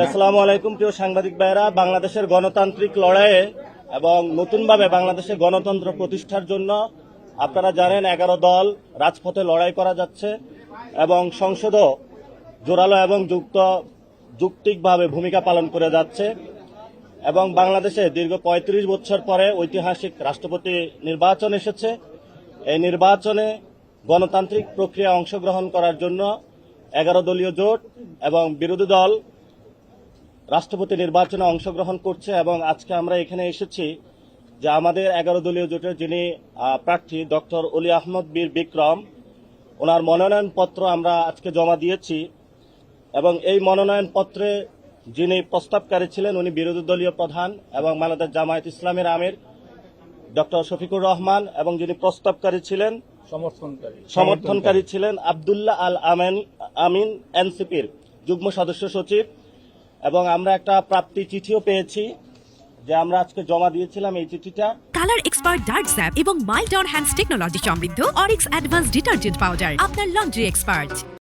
আসসালামু আলাইকুম প্রিয় সাংবাদিক ভাইরা, বাংলাদেশের গণতান্ত্রিক লড়াইয়ে এবং নতুনভাবে বাংলাদেশে গণতন্ত্র প্রতিষ্ঠার জন্য আপনারা জানেন 11 দল রাজপথে লড়াই করা যাচ্ছে এবং সংসদও জোরালো এবং যৌক্তিকভাবে ভূমিকা পালন করে যাচ্ছে এবং বাংলাদেশে দীর্ঘ 35 বছর পরে ঐতিহাসিক রাষ্ট্রপতি নির্বাচন এসেছে। এই নির্বাচনে গণতান্ত্রিক প্রক্রিয়া অংশগ্রহণ করার জন্য 11 দলীয় জোট এবং বিরোধী দল রাষ্ট্রপতি নির্বাচনে অংশগ্রহণ করছে এবং আজকে আমরা এখানে এসেছি যে আমাদের 11 দলীয় জোটের যিনি প্রার্থী ডক্টর অলি আহমদ বীর বিক্রম, ওনার মনোনয়ন পত্র আমরা আজকে জমা দিয়েছি এবং এই মনোনয়ন পত্রে যিনি প্রস্তাবকারী ছিলেন উনি বিরোধী দলীয় প্রধান এবং বাংলাদেশ জামায়াত ইসলামের আমির ডক্টর শফিকুর রহমান এবং যিনি প্রস্তাবকারী ছিলেন সমর্থনকারী ছিলেন আব্দুল্লাহ আল আমিন এনসিপির যুগ্ম সদস্য সচিব। এবং আমরা একটা প্রাপ্তি চিঠিও পেয়েছি যে আমরা আজকে জমা দিয়েছিলাম। এই চিঠিটা কালার এক্সপার্ট ডার্ক স্যাপ এবং মাইল্ড অন হ্যান্ডস টেকনোলজি সমৃদ্ধ অরিক্স অ্যাডভান্স ডিটারজেন্ট পাউডার, আপনার লন্ড্রি এক্সপার্ট।